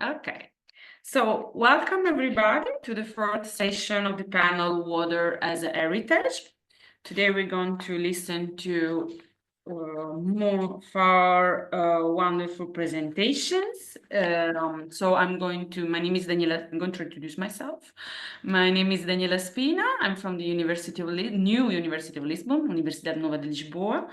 Okay, so welcome everybody to the fourth session of the panel Water as a Heritage. Today we're going to listen to more of our wonderful presentations. My name is Daniela. I'm going to introduce myself. My name is Daniela Spina. I'm from the University of New University of Lisbon, Universidade Nova de Lisboa.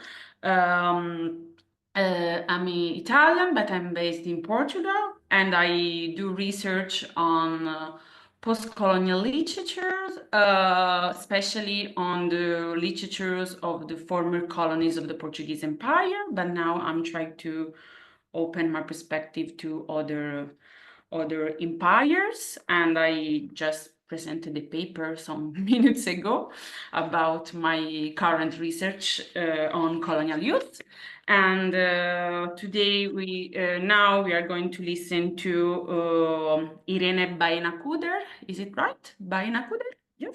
I'm Italian, but I'm based in Portugal, and I do research on post-colonial literatures, especially on the literatures of the former colonies of the Portuguese Empire. But now I'm trying to open my perspective to other empires, and I just presented a paper some minutes ago about my current research on colonial youth. And today we are going to listen to Irene Baena-Cuder. Is it right? Baena-Cuder? Yes.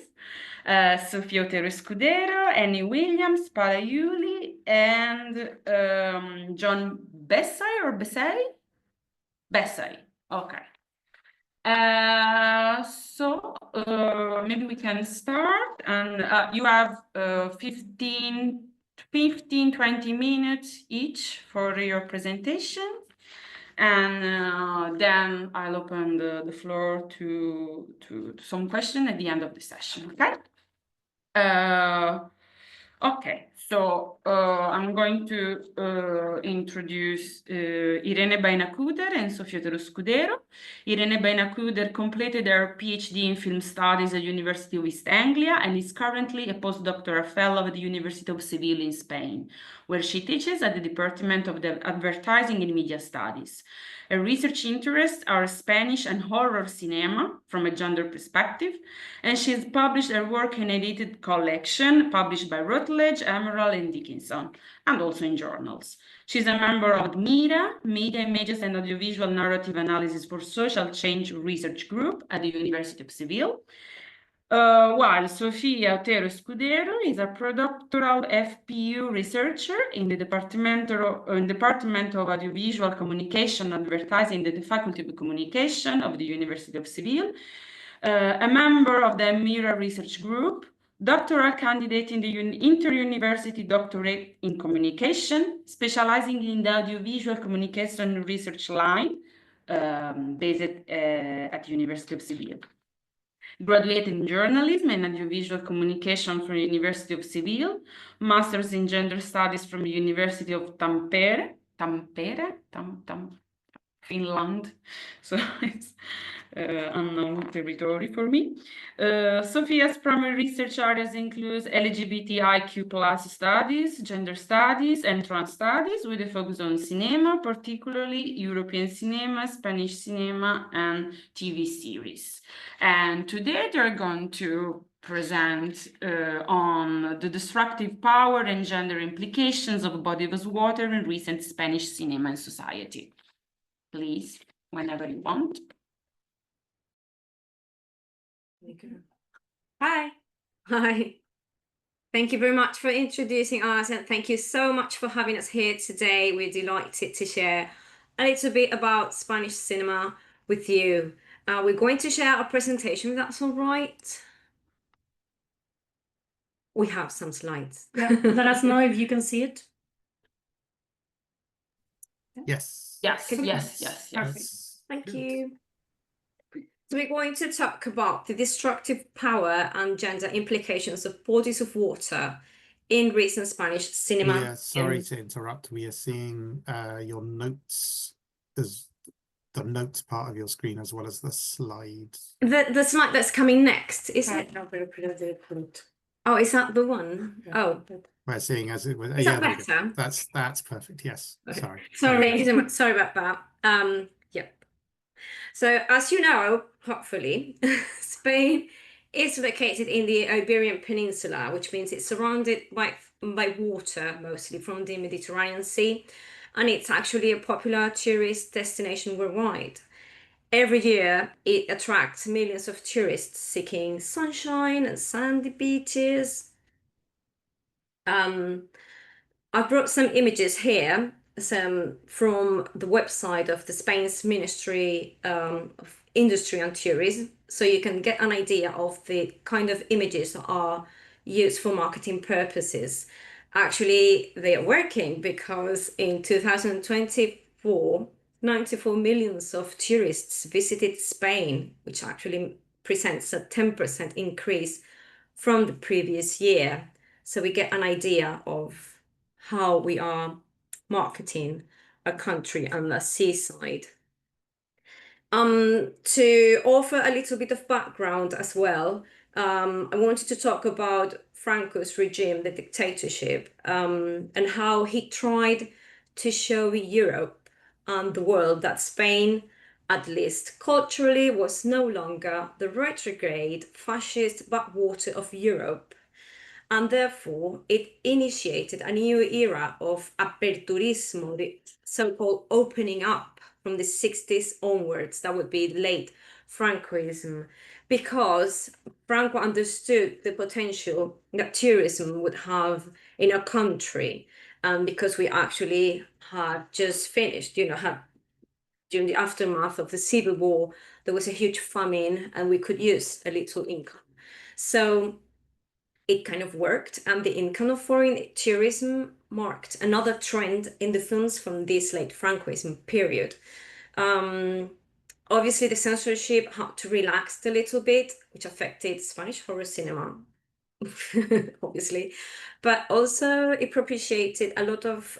Sofía Otero-Escudero, Annie Williams, Paola Yuli, and John Bessai or Bessai? Bessai. Okay. Maybe we can start, and you have 15, 20 minutes each for your presentation, and then I'll open the floor to some questions at the end of the session, okay? Okay, so I'm going to introduce Irene Baena-Cuder and Sofía Otero-Escudero. Irene Baena-Cuder completed her PhD in film studies at the University of East Anglia and is currently a postdoctoral fellow at the University of Seville in Spain, where she teaches at the Department of Advertising and Media Studies. Her research interests are Spanish and horror cinema from a gender perspective, and she's published her work in an edited collection published by Routledge, Emerald, and Dickinson, and also in journals. She's a member of the MIRA, Media, Images and Audiovisual Narrative Analysis for Social Change Research Group at the University of Seville. While Sofía Otero-Escudero is a postdoctoral FPU researcher in the Department of Audiovisual Communication and Advertising at the Faculty of Communication of the University of Seville, a member of the MIRA research group, doctoral candidate in the Inter-University Doctorate in Communication, specializing in the audiovisual communication research line, based at the University of Seville. Graduate in journalism and audiovisual communication from the University of Seville, master's in gender studies from the University of Tampere, Finland. So it's unknown territory for me. Sofia's primary research areas include LGBTIQ+ studies, gender studies, and trans studies, with a focus on cinema, particularly European cinema, Spanish cinema, and TV series. And today they're going to present on the destructive power and gender implications of bodies of water in recent Spanish cinema and society. Please, whenever you want. Hi. Thank you very much for introducing us, and thank you so much for having us here today. We're delighted to share a little bit about Spanish cinema with you. We're going to share our presentation, if that's all right. We have some slides. Yeah, let us know if you can see it. Yes. Perfect. Thank you. So we're going to talk about the destructive power and gender implications of bodies of water in recent Spanish cinema. Yeah, sorry to interrupt. We are seeing your notes. There's the notes part of your screen as well as the slides. The slide that's coming next, is it? Oh, is that the one? Yeah. Oh. We're seeing as it was. Is Yeah, that better? that's perfect. Yes. Okay. Sorry. Thank you so much. Sorry about that. Yep. So as you know, hopefully, Spain is located in the Iberian Peninsula, which means it's surrounded by water, mostly from the Mediterranean Sea, and it's actually a popular tourist destination worldwide. Every year, it attracts millions of tourists seeking sunshine and sandy beaches. I've brought some images here from the website of the Spain's Ministry of Industry and Tourism, so you can get an idea of the kind of images that are used for marketing purposes. Actually, they are working because in 2024, 94 million of tourists visited Spain, which actually presents a 10% increase from the previous year. So we get an idea of how we are marketing a country on the seaside. To offer a little bit of background as well, I wanted to talk about Franco's regime, the dictatorship, and how he tried to show Europe and the world that Spain, at least culturally, was no longer the retrograde fascist backwater of Europe. And therefore, it initiated a new era of aperturismo, the so-called opening up from the 60s onwards. That would be late Francoism, because Franco understood the potential that tourism would have in a country, and because we actually had just finished, during the aftermath of the Civil War, there was a huge famine, and we could use a little income. So it kind of worked, and the income of foreign tourism marked another trend in the films from this late Francoism period. Obviously, the censorship had to relax a little bit, which affected Spanish horror cinema, obviously, but also it propitiated a lot of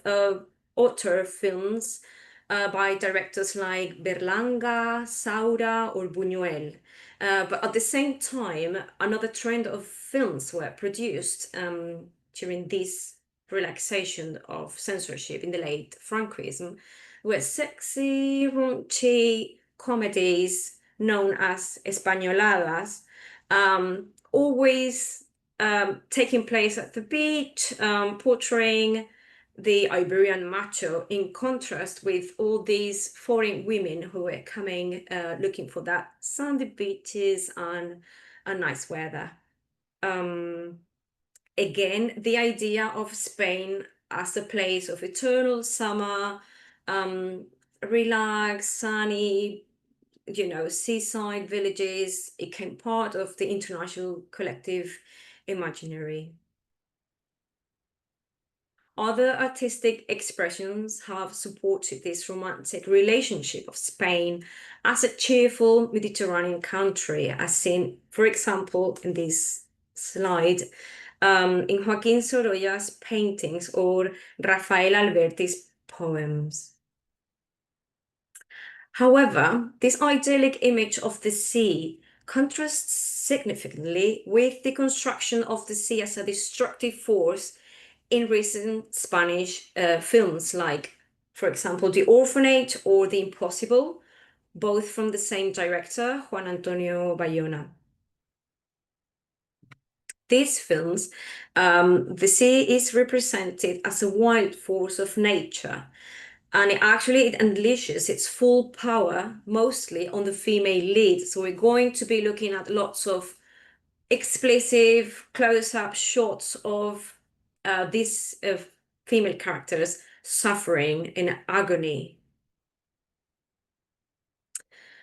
auteur films by directors like Berlanga, Saura, or Buñuel. But at the same time, another trend of films were produced during this relaxation of censorship in the late Francoism, were sexy, raunchy comedies known as españoladas, always taking place at the beach, portraying the Iberian macho in contrast with all these foreign women who were coming looking for that sandy beaches and a nice weather. Again, the idea of Spain as a place of eternal summer, relaxed, sunny, seaside villages, it became part of the international collective imaginary. Other artistic expressions have supported this romantic relationship of Spain as a cheerful Mediterranean country, as seen, for example, in this slide, in Joaquín Sorolla's paintings or Rafael Alberti's poems. However, this idyllic image of the sea contrasts significantly with the construction of the sea as a destructive force in recent Spanish films like, for example, The Orphanage or The Impossible, both from the same director, Juan Antonio Bayona. These films, the sea is represented as a wild force of nature, and it unleashes its full power mostly on the female lead. So we're going to be looking at lots of explicit close-up shots of these female characters suffering in agony.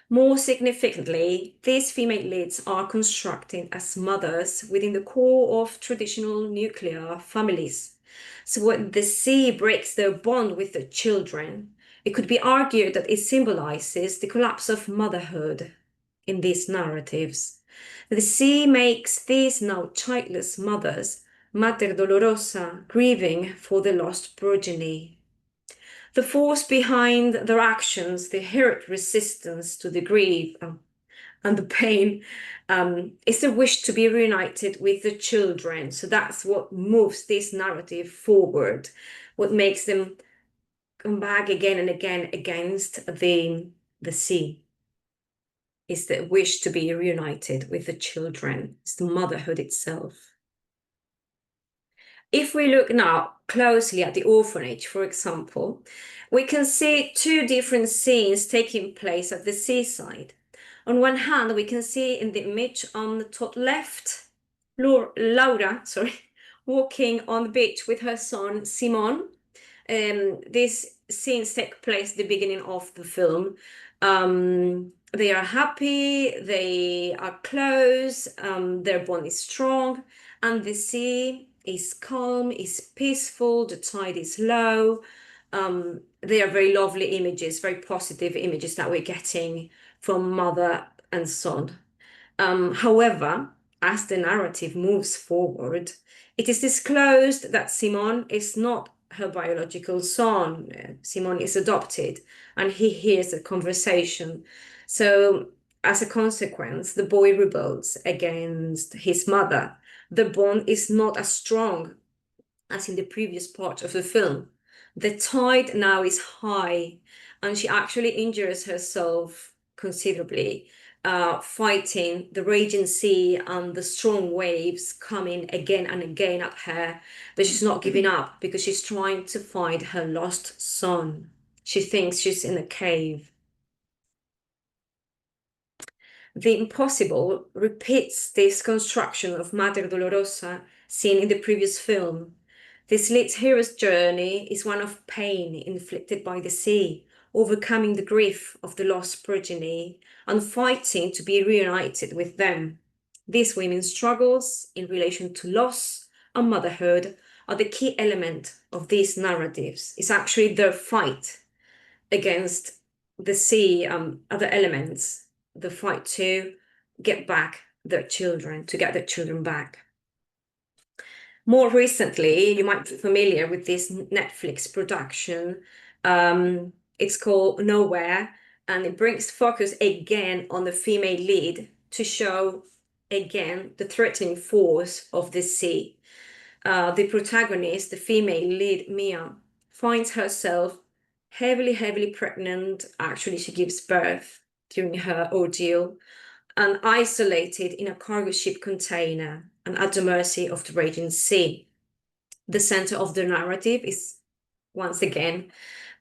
More significantly, these female leads are constructed as mothers within the core of traditional nuclear families. So when the sea breaks their bond with the children, it could be argued that it symbolizes the collapse of motherhood in these narratives. The sea makes these now childless mothers Mater Dolorosa, grieving for the lost progeny. The force behind their actions, the heroic resistance to the grief and the pain, is the wish to be reunited with the children. So that's what moves this narrative forward, what makes them come back again and again against the sea. Is the wish to be reunited with the children. It's the motherhood itself. If we look now closely at the orphanage, for example, we can see two different scenes taking place at the seaside. On one hand, we can see in the image on the top left, Laura, walking on the beach with her son, Simon. This scenes take place at the beginning of the film. They are happy, they are close, their bond is strong, and the sea is calm, is peaceful, the tide is low. They are very lovely images, very positive images that we're getting from mother and son. However, as the narrative moves forward, it is disclosed that Simon is not her biological son. Simon is adopted, and he hears the conversation. So, as a consequence, the boy rebels against his mother. The bond is not as strong as in the previous part of the film. The tide now is high, and she actually injures herself considerably, fighting the raging sea and the strong waves coming again and again at her. But she's not giving up because she's trying to find her lost son. She thinks she's in a cave. The Impossible repeats this construction of Mater Dolorosa seen in the previous film. This lead's hero's journey is one of pain inflicted by the sea, overcoming the grief of the lost progeny and fighting to be reunited with them. These women's struggles in relation to loss and motherhood are the key element of these narratives. It's actually their fight against the sea and other elements, the fight to get back their children, to get their children back. More recently, you might be familiar with this Netflix production. It's called Nowhere, and it brings focus again on the female lead to show again the threatening force of the sea. The protagonist, the female lead, Mia, finds herself heavily pregnant. Actually, she gives birth during her ordeal, and isolated in a cargo ship container and at the mercy of the raging sea. The center of the narrative is, once again,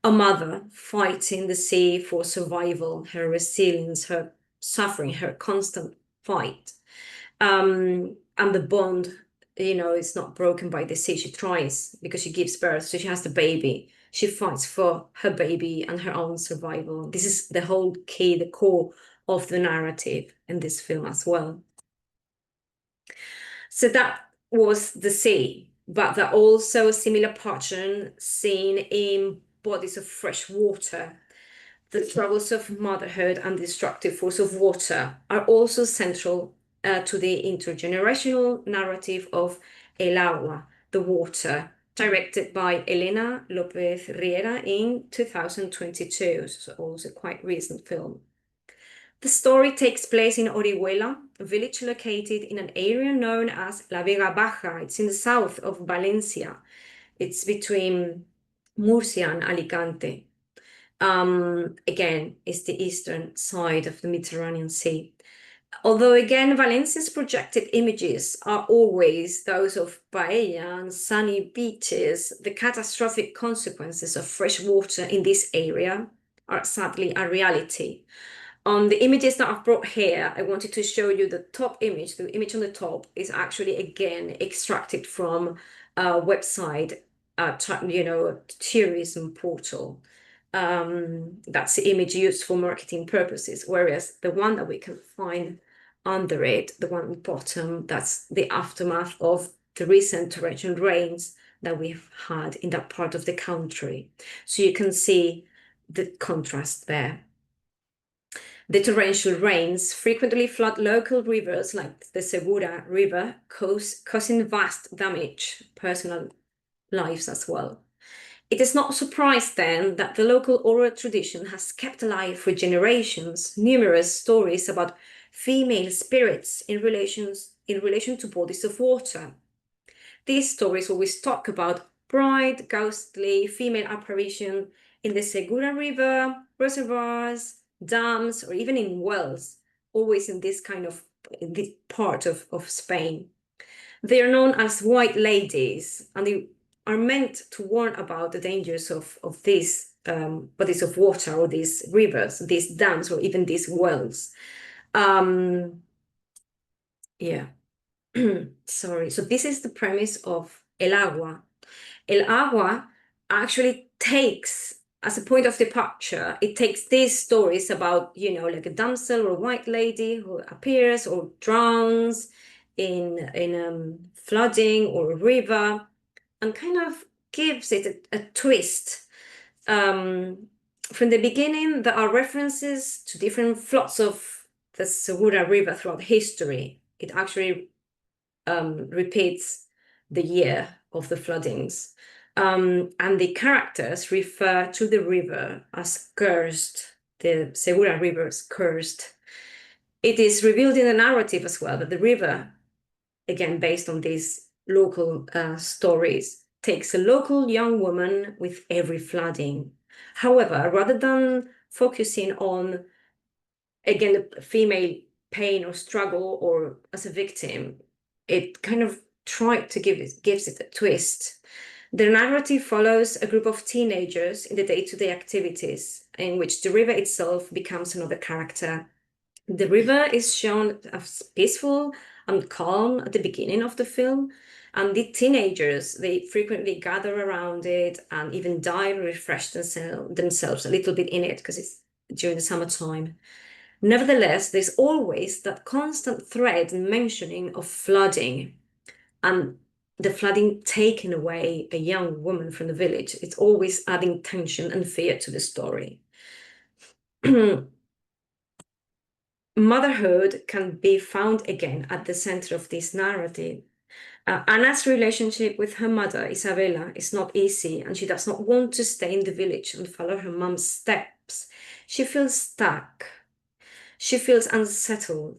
a mother fighting the sea for survival, her resilience, her suffering, her constant fight. And the bond, is not broken by the sea. She tries because she gives birth, so she has the baby. She fights for her baby and her own survival. This is the whole key, the core of the narrative in this film as well. So that was the sea, but there are also a similar pattern seen in bodies of fresh water. The struggles of motherhood and destructive force of water are also central to the intergenerational narrative of El Agua, the water, directed by Elena Lopez Riera in 2022, so also quite recent film. The story takes place in Orihuela, a village located in an area known as La Vega Baja. It's in the south of Valencia. It's between Murcia and Alicante. Again, it's the eastern side of the Mediterranean Sea. Although again, Valencia's projected images are always those of paella and sunny beaches, the catastrophic consequences of fresh water in this area are sadly a reality. On the images that I've brought here, I wanted to show you the top image. The image on the top is actually, again, extracted from a website, tourism portal. That's the image used for marketing purposes, whereas the one that we can find under it, the one on the bottom, that's the aftermath of the recent torrential rains that we've had in that part of the country. So you can see the contrast there. The torrential rains frequently flood local rivers like the Segura River, causing vast damage, personal lives as well. It is not a surprise then that the local oral tradition has kept alive for generations numerous stories about female spirits in relation to bodies of water. These stories always talk about bright, ghostly female apparition in the Segura River, reservoirs, dams, or even in wells, always in this part of Spain. They are known as white ladies, and they are meant to warn about the dangers of these bodies of water, or these rivers, these dams, or even these wells. Sorry. So this is the premise of El Agua. El Agua actually takes as a point of departure, it takes these stories about, you know, like a damsel or a white lady who appears or drowns in flooding or a river, and kind of gives it a twist. From the beginning, there are references to different floods of the Segura River throughout history. It actually repeats the year of the floodings. And the characters refer to the river as cursed. The Segura River is cursed. It is revealed in the narrative as well that the river, again, based on these local stories, takes a local young woman with every flooding. However, rather than focusing on, again, the female pain or struggle or as a victim, it kind of tried to gives it a twist. The narrative follows a group of teenagers in the day-to-day activities, in which the river itself becomes another character. The river is shown as peaceful and calm at the beginning of the film, and the teenagers, they frequently gather around it and even dive and refresh themselves a little bit in it because it's during the summertime. Nevertheless, there's always that constant thread and mentioning of flooding, and the flooding taking away a young woman from the village. It's always adding tension and fear to the story. Motherhood can be found again at the center of this narrative. Anna's relationship with her mother, Isabella, is not easy, and she does not want to stay in the village and follow her mom's steps. She feels stuck. She feels unsettled.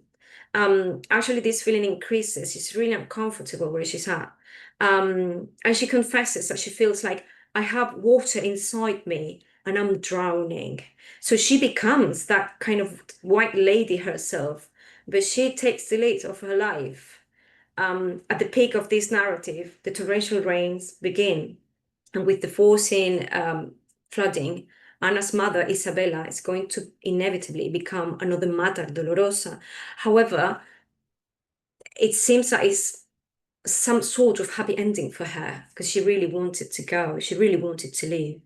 Actually, this feeling increases. She's really uncomfortable where she's at. And she confesses that she feels like, I have water inside me and I'm drowning. So she becomes that kind of white lady herself, but she takes the lead of her life. At the peak of this narrative, the torrential rains begin, and with the forcing flooding, Anna's mother, Isabella, is going to inevitably become another Mater Dolorosa. However, it seems that it's some sort of happy ending for her because she really wanted to go. She really wanted to leave.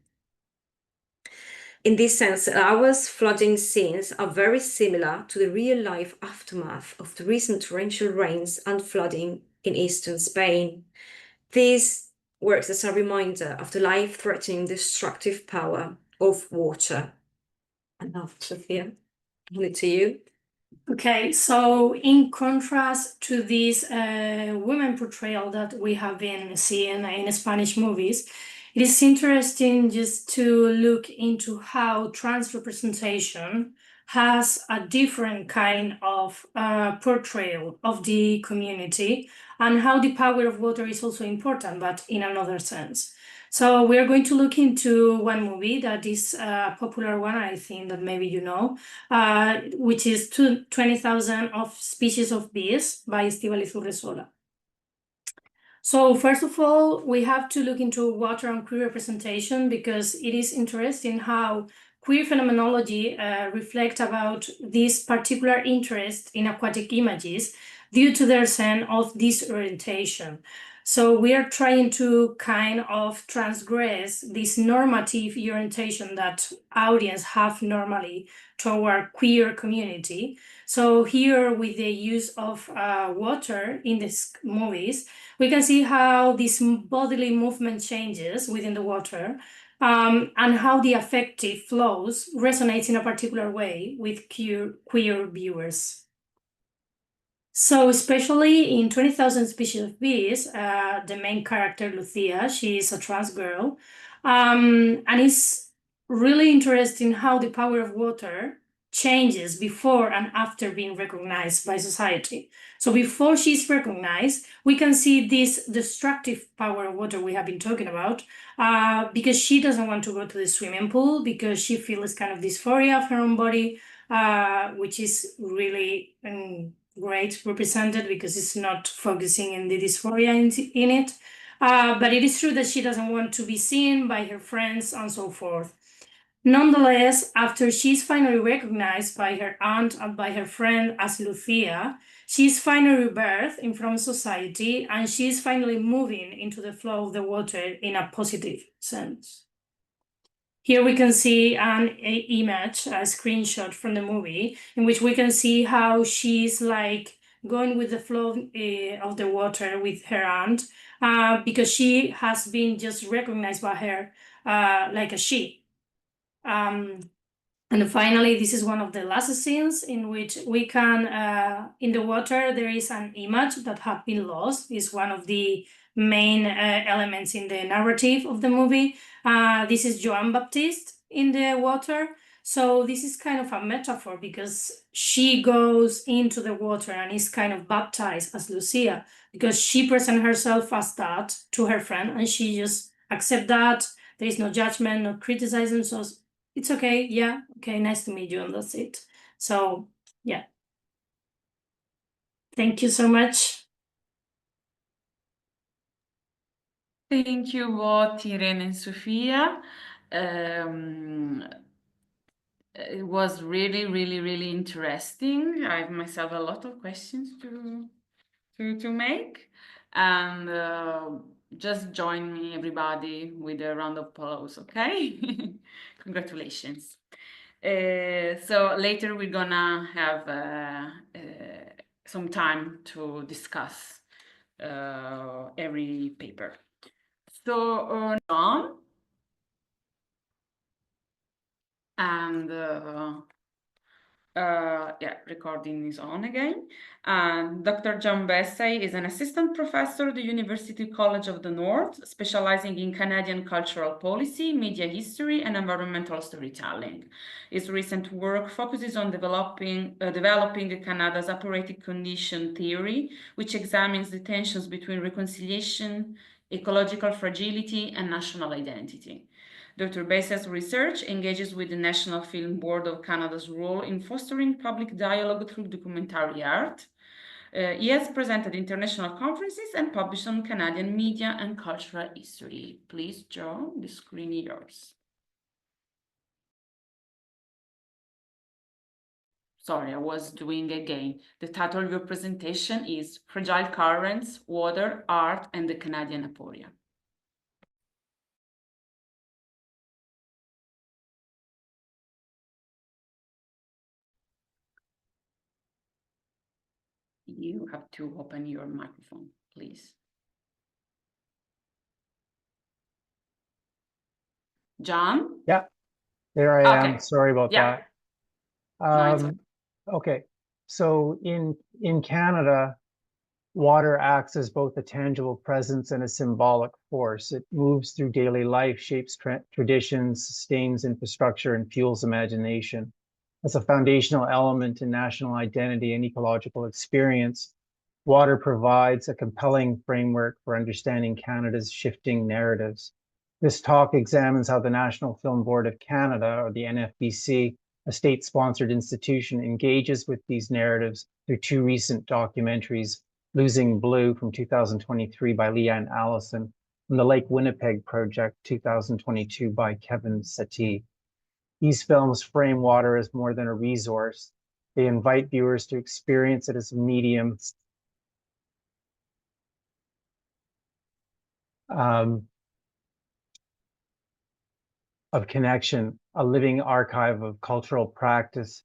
In this sense, our flooding scenes are very similar to the real-life aftermath of the recent torrential rains and flooding in eastern Spain. This works as a reminder of the life-threatening destructive power of water. And now, Sofía, I'll hand it to you. Okay, so in contrast to this women portrayal that we have been seeing in Spanish movies, it is interesting just to look into how trans representation has a different kind of portrayal of the community, and how the power of water is also important, but in another sense. So we are going to look into one movie that is a popular one, I think that maybe you know, which is 20,000 of Species of Bees by Estíbaliz Urresola. So first of all, we have to look into water and queer representation because it is interesting how queer phenomenology reflect about this particular interest in aquatic images due to their sense of disorientation. So we are trying to kind of transgress this normative orientation that audience have normally toward queer community. So here with the use of water in these movies, we can see how this bodily movement changes within the water and how the affective flows resonates in a particular way with queer viewers. So especially in 20,000 Species of Bees, the main character, Lucia, she is a trans girl. And it's really interesting how the power of water changes before and after being recognized by society. So before she's recognized, we can see this destructive power of water we have been talking about because she doesn't want to go to the swimming pool because she feels kind of dysphoria of her own body, which is really great represented because it's not focusing in the dysphoria in it. But it is true that she doesn't want to be seen by her friends and so forth. Nonetheless, after she's finally recognized by her aunt and by her friend as Lucia, she's finally rebirthed in front of society and she's finally moving into the flow of the water in a positive sense. here we can see an image, a screenshot from the movie, in which we can see how she's like going with the flow of the water with her aunt, because she has been just recognized by her like a she. And finally, this is one of the last scenes in which we can, in the water, there is an image that had been lost. It's one of the main elements in the narrative of the movie. This is Joan Baptiste in the water. So this is kind of a metaphor because she goes into the water and is kind of baptized as Lucia because she presents herself as that to her friend and she just accepts that. There is no judgment, no criticism. So it's okay, yeah, okay, nice to meet you, and that's it. So, yeah. Thank you so much. Thank you both, Irene and Sofia. It was really, really, really interesting. I have myself a lot of questions to make. And just join me, everybody, with a round of applause, okay? Congratulations. So later we're gonna have some time to discuss every paper. So John and yeah, recording is on again. Dr. John Bessai is an assistant professor at the University College of the North, specializing in Canadian cultural policy, media history, and environmental storytelling. His recent work focuses on developing Canada's aporetic condition theory, which examines the tensions between reconciliation, ecological fragility, and national identity. Dr. Bessai's research engages with the National Film Board of Canada's role in fostering public dialogue through documentary art. He has presented international conferences and published on Canadian media and cultural history. Please, John, the screen is yours. Sorry, I was doing again. The title of your presentation is Fragile Currents, Water, Art, and the Canadian Aporia. You have to open your microphone, please. John? Yeah, there I am. Okay. Sorry about Yeah. that. No, it's okay. Okay, so in Canada, water acts as both a tangible presence and a symbolic force. It moves through daily life, shapes traditions, sustains infrastructure, and fuels imagination. As a foundational element in national identity and ecological experience, water provides a compelling framework for understanding Canada's shifting narratives. This talk examines how the National Film Board of Canada, or the NFBC, a state-sponsored institution, engages with these narratives through two recent documentaries, Losing Blue from 2023 by Leanne Allison, and the Lake Winnipeg Project 2022 by Kevin Settee. These films frame water as more than a resource. They invite viewers to experience it as a medium of connection, a living archive of cultural practices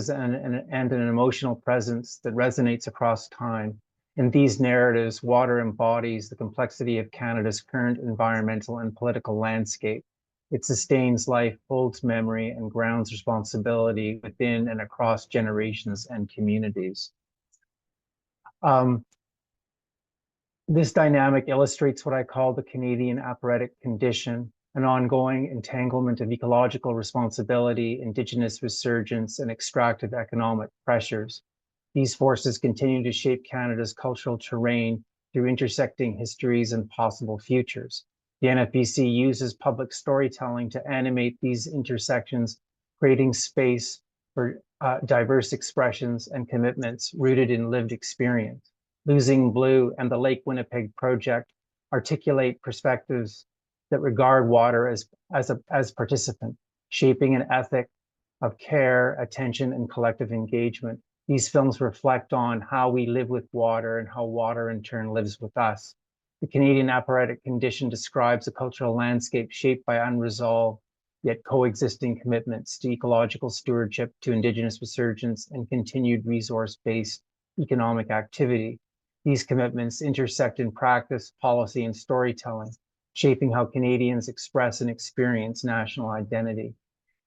and an emotional presence that resonates across time. In these narratives, water embodies the complexity of Canada's current environmental and political landscape. It sustains life, holds memory, and grounds responsibility within and across generations and communities. This dynamic illustrates what I call the Canadian aporetic condition, an ongoing entanglement of ecological responsibility, Indigenous resurgence, and extractive economic pressures. These forces continue to shape Canada's cultural terrain through intersecting histories and possible futures. The NFBC uses public storytelling to animate these intersections, creating space for diverse expressions and commitments rooted in lived experience. Losing Blue and the Lake Winnipeg Project articulate perspectives that regard water as participant, shaping an ethic of care, attention, and collective engagement. These films reflect on how we live with water and how water in turn lives with us. The Canadian aporetic condition describes a cultural landscape shaped by unresolved yet coexisting commitments to ecological stewardship, to Indigenous resurgence, and continued resource-based economic activity. These commitments intersect in practice, policy, and storytelling, shaping how Canadians express and experience national identity.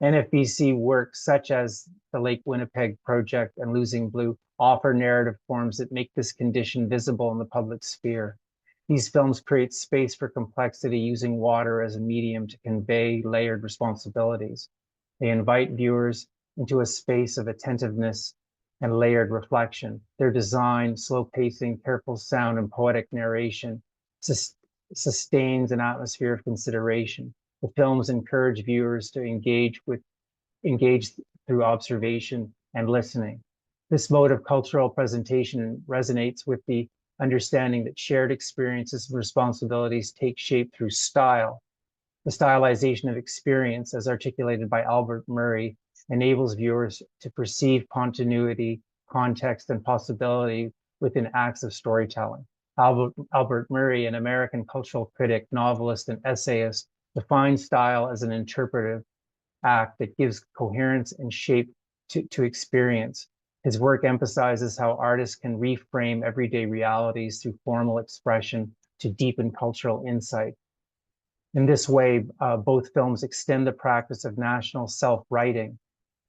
NFBC work such as the Lake Winnipeg Project and Losing Blue offer narrative forms that make this condition visible in the public sphere. These films create space for complexity, using water as a medium to convey layered responsibilities. They invite viewers into a space of attentiveness and layered reflection. Their design, slow pacing, careful sound, and poetic narration sustains an atmosphere of consideration. The films encourage viewers to engage through observation and listening. This mode of cultural presentation resonates with the understanding that shared experiences and responsibilities take shape through style. The stylization of experience, as articulated by Albert Murray, enables viewers to perceive continuity, context, and possibility within acts of storytelling. Albert Murray, an American cultural critic, novelist, and essayist, defines style as an interpretive act that gives coherence and shape to experience. His work emphasizes how artists can reframe everyday realities through formal expression to deepen cultural insight. In this way, both films extend the practice of national self-writing.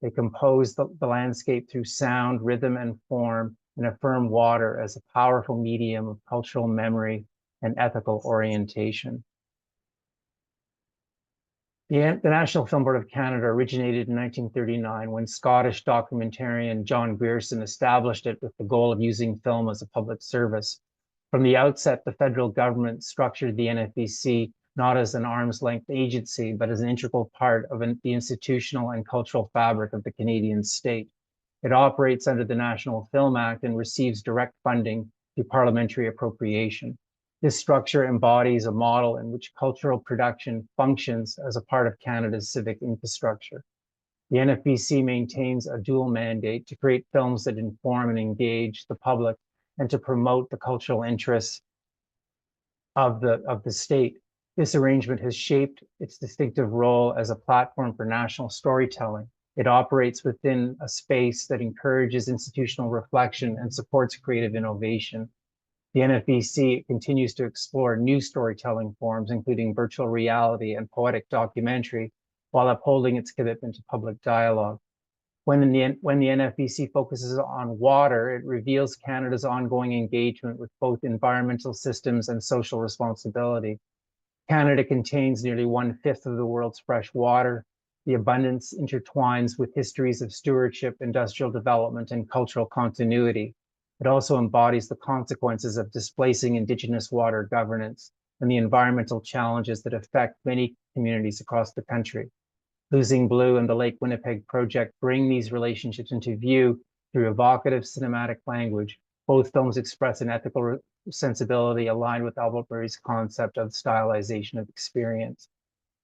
They compose the landscape through sound, rhythm, and form, and affirm water as a powerful medium of cultural memory and ethical orientation. The National Film Board of Canada originated in 1939 when Scottish documentarian John Grierson established it with the goal of using film as a public service. From the outset, the federal government structured the NFBC not as an arm's length agency, but as an integral part of the institutional and cultural fabric of the Canadian state. It operates under the National Film Act and receives direct funding through parliamentary appropriation. This structure embodies a model in which cultural production functions as a part of Canada's civic infrastructure. The NFBC maintains a dual mandate to create films that inform and engage the public and to promote the cultural interests of the state. This arrangement has shaped its distinctive role as a platform for national storytelling. It operates within a space that encourages institutional reflection and supports creative innovation. The NFBC continues to explore new storytelling forms, including virtual reality and poetic documentary, while upholding its commitment to public dialogue. When the NFBC focuses on water, it reveals Canada's ongoing engagement with both environmental systems and social responsibility. Canada contains nearly 1/5 of the world's fresh water. The abundance intertwines with histories of stewardship, industrial development, and cultural continuity. It also embodies the consequences of displacing Indigenous water governance and the environmental challenges that affect many communities across the country. Losing Blue and the Lake Winnipeg Project bring these relationships into view through evocative cinematic language. Both films express an ethical sensibility aligned with Albert Murray's concept of stylization of experience.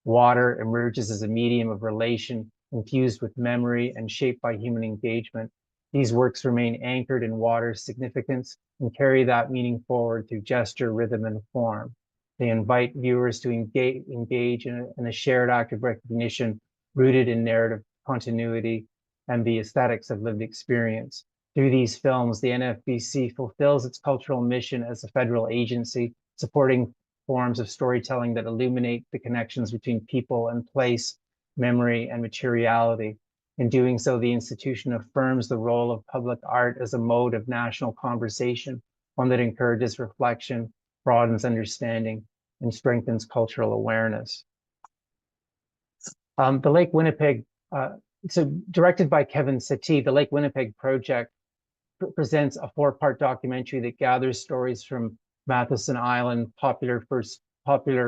Water emerges as a medium of relation, infused with memory and shaped by human engagement. These works remain anchored in water's significance and carry that meaning forward through gesture, rhythm, and form. They invite viewers to engage in a shared act of recognition rooted in narrative continuity and the aesthetics of lived experience. Through these films, the NFBC fulfills its cultural mission as a federal agency, supporting forms of storytelling that illuminate the connections between people and place, memory, and materiality. In doing so, the institution affirms the role of public art as a mode of national conversation, one that encourages reflection, broadens understanding, and strengthens cultural awareness. The Lake Winnipeg, so directed by Kevin Settee, the Lake Winnipeg Project presents a 4-part documentary that gathers stories from Matheson Island, Popular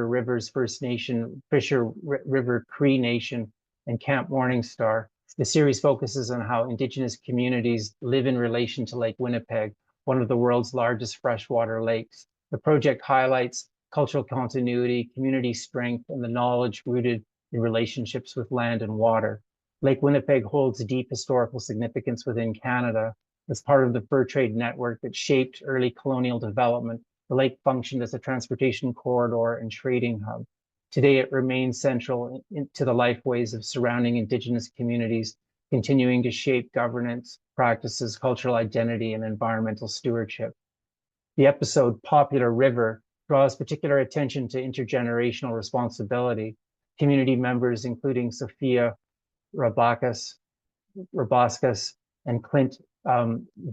Rivers First Nation, Fisher River Cree Nation, and Camp Morningstar. The series focuses on how Indigenous communities live in relation to Lake Winnipeg, one of the world's largest freshwater lakes. The project highlights cultural continuity, community strength, and the knowledge rooted in relationships with land and water. Lake Winnipeg holds deep historical significance within Canada. As part of the fur trade network that shaped early colonial development, the lake functioned as a transportation corridor and trading hub. Today, it remains central to the lifeways of surrounding Indigenous communities, continuing to shape governance, practices, cultural identity, and environmental stewardship. The episode Popular River draws particular attention to intergenerational responsibility. Community members, including Sofía Rabascas and Clint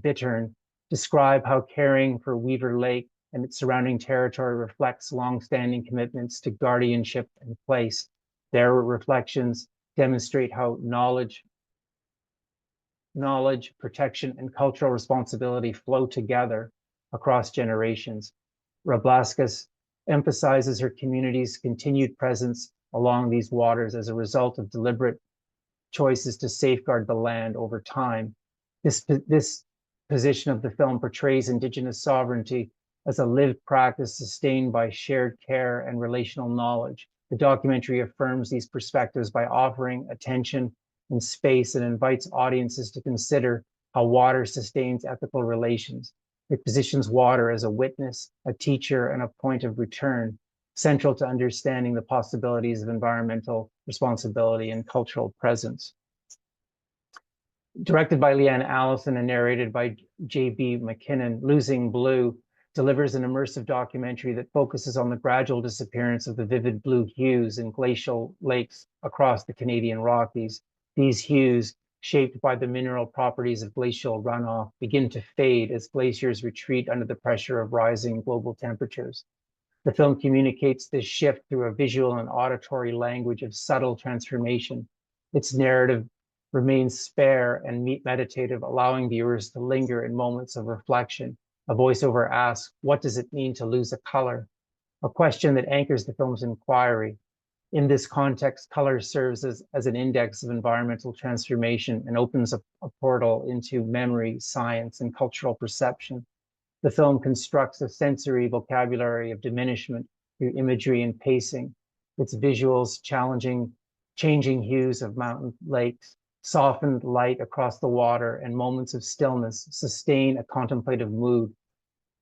Bittern, describe how caring for Weaver Lake and its surrounding territory reflects longstanding commitments to guardianship and place. Their reflections demonstrate how knowledge, protection, and cultural responsibility flow together across generations. Rabascas emphasizes her community's continued presence along these waters as a result of deliberate choices to safeguard the land over time. This position of the film portrays Indigenous sovereignty as a lived practice sustained by shared care and relational knowledge. The documentary affirms these perspectives by offering attention and space and invites audiences to consider how water sustains ethical relations. It positions water as a witness, a teacher, and a point of return, central to understanding the possibilities of environmental responsibility and cultural presence. Directed by Leanne Allison and narrated by J.B. McKinnon, Losing Blue delivers an immersive documentary that focuses on the gradual disappearance of the vivid blue hues in glacial lakes across the Canadian Rockies. These hues, shaped by the mineral properties of glacial runoff, begin to fade as glaciers retreat under the pressure of rising global temperatures. The film communicates this shift through a visual and auditory language of subtle transformation. Its narrative remains spare and meditative, allowing viewers to linger in moments of reflection. A voiceover asks, "What does it mean to lose a color?" A question that anchors the film's inquiry. In this context, color serves as an index of environmental transformation and opens a portal into memory, science, and cultural perception. The film constructs a sensory vocabulary of diminishment through imagery and pacing. Its visuals changing hues of mountain lakes, softened light across the water, and moments of stillness sustain a contemplative mood.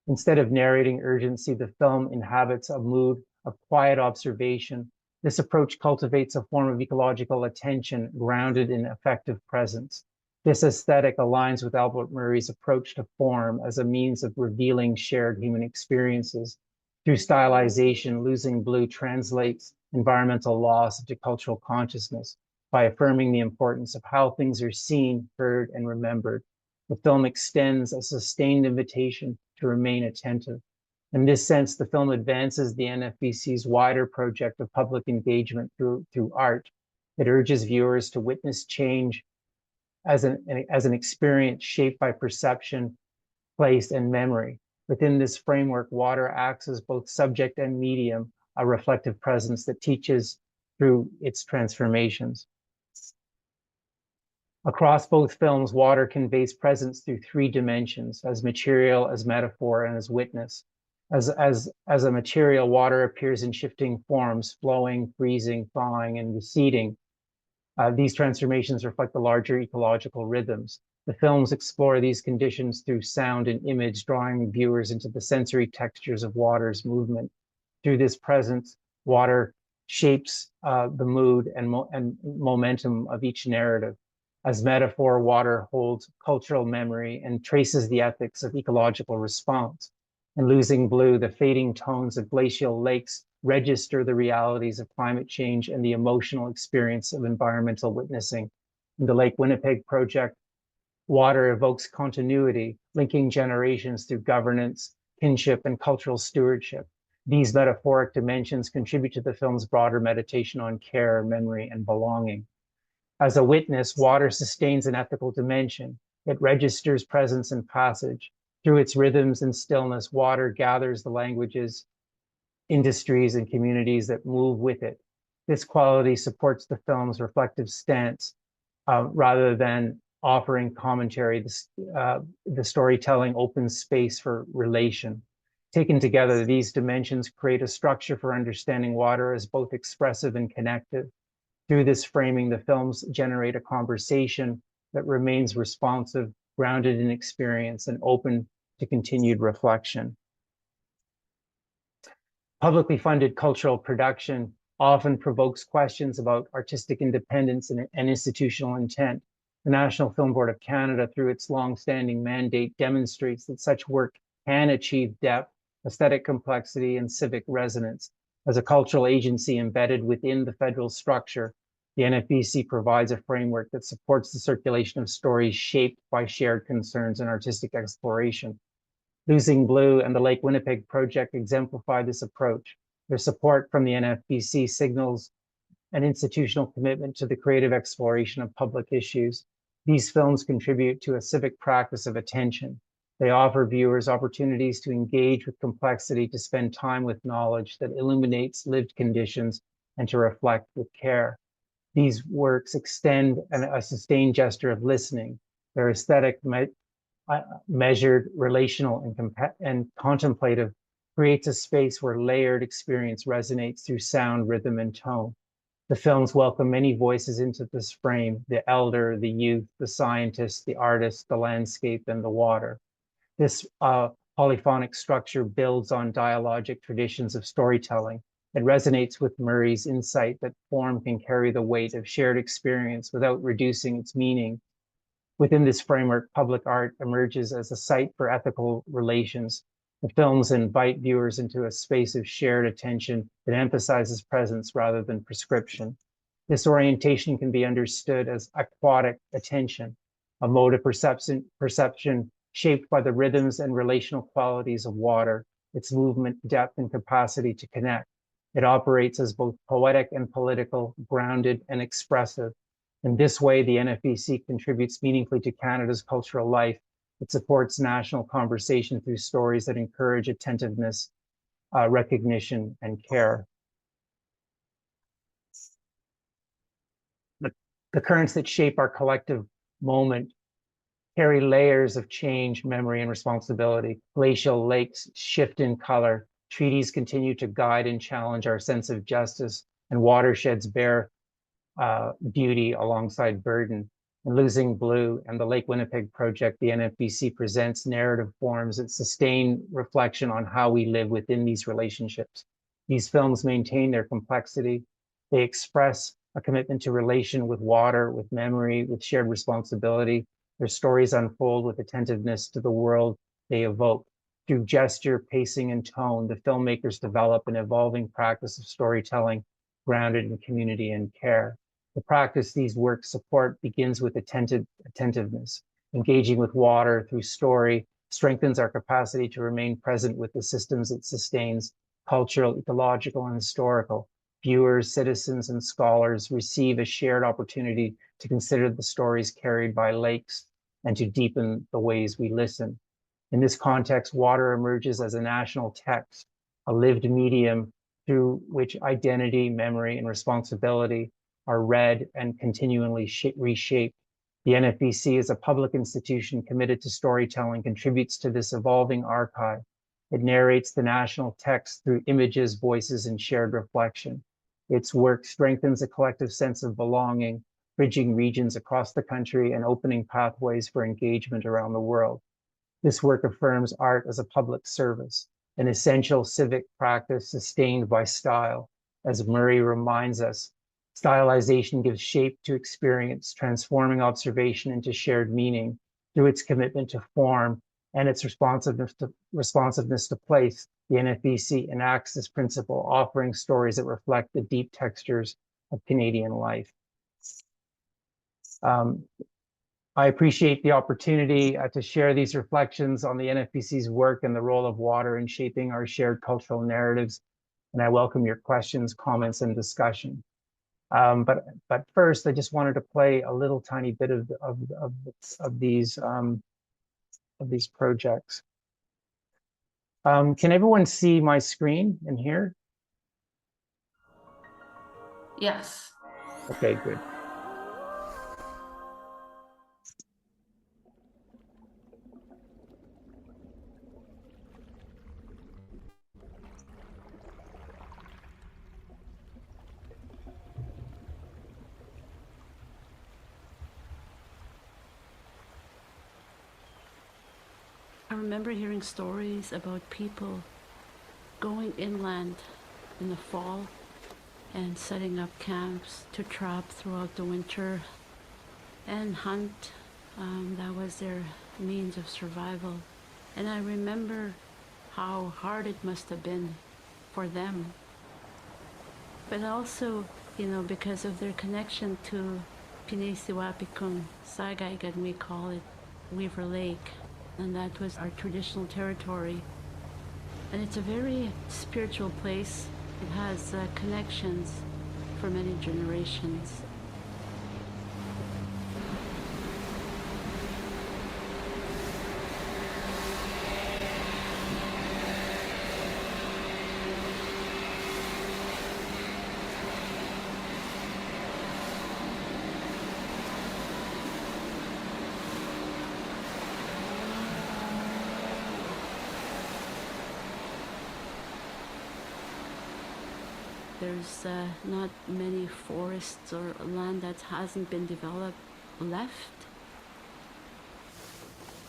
Instead of narrating urgency, the film inhabits a mood of quiet observation. This approach cultivates a form of ecological attention grounded in affective presence. This aesthetic aligns with Albert Murray's approach to form as a means of revealing shared human experiences. Through stylization, Losing Blue translates environmental loss into cultural consciousness by affirming the importance of how things are seen, heard, and remembered. The film extends a sustained invitation to remain attentive. In this sense, the film advances the NFBC's wider project of public engagement through art. It urges viewers to witness change as an experience shaped by perception, place, and memory. Within this framework, water acts as both subject and medium, a reflective presence that teaches through its transformations. Across both films, water conveys presence through three dimensions: as material, as metaphor, and as witness. As a material, water appears in shifting forms, flowing, freezing, thawing, and receding. These transformations reflect the larger ecological rhythms. The films explore these conditions through sound and image, drawing viewers into the sensory textures of water's movement. Through this presence, water shapes the mood and momentum of each narrative. As metaphor, water holds cultural memory and traces the ethics of ecological response. In Losing Blue, the fading tones of glacial lakes register the realities of climate change and the emotional experience of environmental witnessing. In the Lake Winnipeg project, water evokes continuity, linking generations through governance, kinship, and cultural stewardship. These metaphoric dimensions contribute to the film's broader meditation on care, memory, and belonging. As a witness, water sustains an ethical dimension. It registers presence and passage. Through its rhythms and stillness, water gathers the languages, industries, and communities that move with it. This quality supports the film's reflective stance. Rather than offering commentary, the storytelling opens space for relation. Taken together, these dimensions create a structure for understanding water as both expressive and connective. Through this framing, the films generate a conversation that remains responsive, grounded in experience, and open to continued reflection. Publicly funded cultural production often provokes questions about artistic independence and institutional intent. The National Film Board of Canada, through its long-standing mandate, demonstrates that such work can achieve depth, aesthetic complexity, and civic resonance. As a cultural agency embedded within the federal structure, the NFBC provides a framework that supports the circulation of stories shaped by shared concerns and artistic exploration. Losing Blue and the Lake Winnipeg project exemplify this approach. Their support from the NFBC signals an institutional commitment to the creative exploration of public issues. These films contribute to a civic practice of attention. They offer viewers opportunities to engage with complexity, to spend time with knowledge that illuminates lived conditions, and to reflect with care. These works extend a sustained gesture of listening. Their aesthetic, measured, relational, and contemplative creates a space where layered experience resonates through sound, rhythm, and tone. The films welcome many voices into this frame: the elder, the youth, the scientist, the artist, the landscape, and the water. This polyphonic structure builds on dialogic traditions of storytelling. It resonates with Murray's insight that form can carry the weight of shared experience without reducing its meaning. Within this framework, public art emerges as a site for ethical relations. The films invite viewers into a space of shared attention that emphasizes presence rather than prescription. This orientation can be understood as aquatic attention, a mode of perception shaped by the rhythms and relational qualities of water, its movement, depth, and capacity to connect. It operates as both poetic and political, grounded and expressive. In this way, the NFBC contributes meaningfully to Canada's cultural life. It supports national conversation through stories that encourage attentiveness, recognition, and care. The currents that shape our collective moment carry layers of change, memory, and responsibility. Glacial lakes shift in color. Treaties continue to guide and challenge our sense of justice, and watersheds bear beauty alongside burden. In Losing Blue and the Lake Winnipeg project, the NFBC presents narrative forms that sustain reflection on how we live within these relationships. These films maintain their complexity. They express a commitment to relation with water, with memory, with shared responsibility. Their stories unfold with attentiveness to the world they evoke. Through gesture, pacing, and tone, the filmmakers develop an evolving practice of storytelling grounded in community and care. The practice these works support begins with attentiveness. Engaging with water through story strengthens our capacity to remain present with the systems it sustains, cultural, ecological, and historical. Viewers, citizens, and scholars receive a shared opportunity to consider the stories carried by lakes and to deepen the ways we listen. In this context, water emerges as a national text, a lived medium through which identity, memory, and responsibility are read and continually reshaped. The NFBC, as a public institution committed to storytelling, contributes to this evolving archive. It narrates the national text through images, voices, and shared reflection. Its work strengthens a collective sense of belonging, bridging regions across the country and opening pathways for engagement around the world. This work affirms art as a public service, an essential civic practice sustained by style. As Murray reminds us, stylization gives shape to experience, transforming observation into shared meaning. Through its commitment to form and its responsiveness to place, the NFBC enacts this principle, offering stories that reflect the deep textures of Canadian life. I appreciate the opportunity to share these reflections on the NFBC's work and the role of water in shaping our shared cultural narratives, and I welcome your questions, comments, and discussion. But first, I just wanted to play a little tiny bit of these projects. Can everyone see my screen and hear? Yes. Okay, good. I remember hearing stories about people going inland in the fall and setting up camps to trap throughout the winter and hunt. That was their means of survival. And I remember how hard it must have been for them. But also, you know, because of their connection to Pinisiwapikung Sagaigan, we call it Weaver Lake, and that was our traditional territory. And it's a very spiritual place. It has connections for many generations. There's not many forests or land that hasn't been developed left.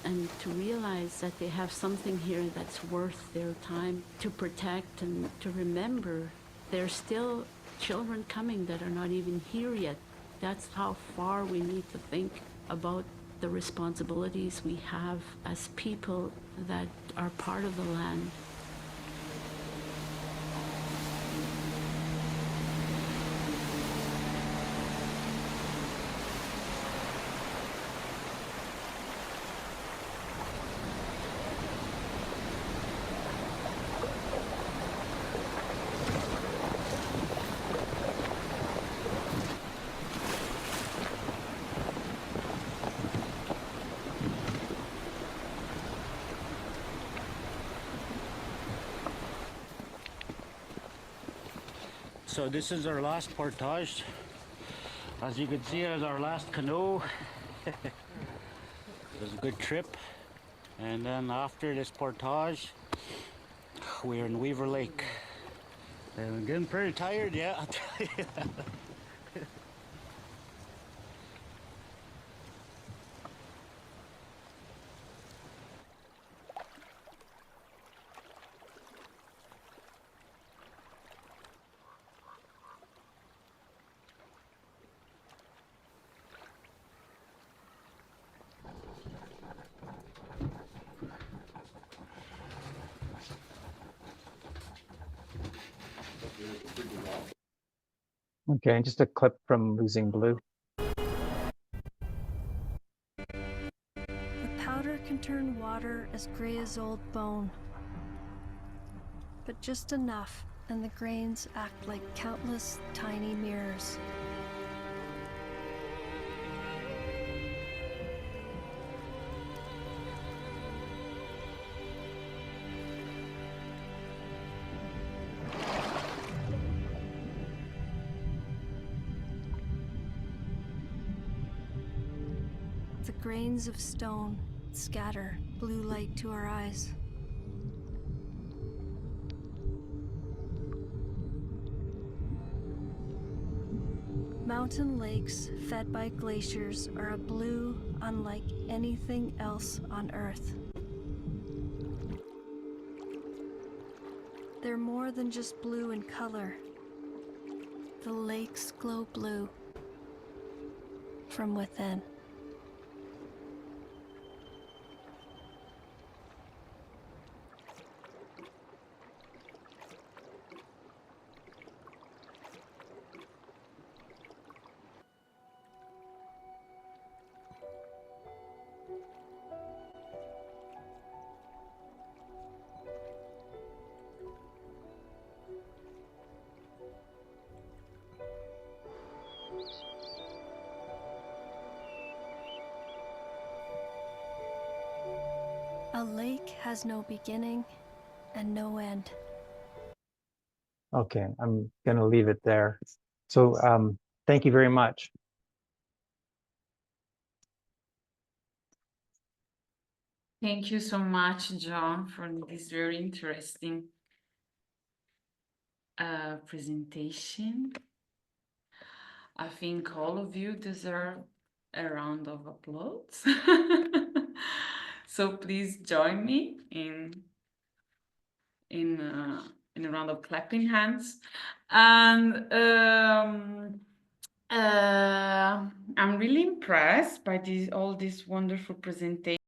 And to realize that they have something here that's worth their time to protect and to remember, there's still children coming that are not even here yet. That's how far we need to think about the responsibilities we have as people that are part of the land. So this is our last portage. As you can see, it's our last canoe. It was a good trip. And then after this portage, we're in Weaver Lake. And I'm getting pretty tired, yeah, I'll tell you that. Okay, just a clip from Losing Blue. The powder can turn water as gray as old bone, but just enough, and the grains act like countless tiny mirrors. The grains of stone scatter blue light to our eyes. Mountain lakes fed by glaciers are a blue unlike anything else on Earth. They're more than just blue in color. The lakes glow blue from within. A lake has no beginning and no end. Okay, I'm gonna leave it there. So thank you very much. Thank you so much, John, for this very interesting presentation. I think all of you deserve a round of applause. So please join me in in a round of clapping hands. And I'm really impressed by all these wonderful presentations.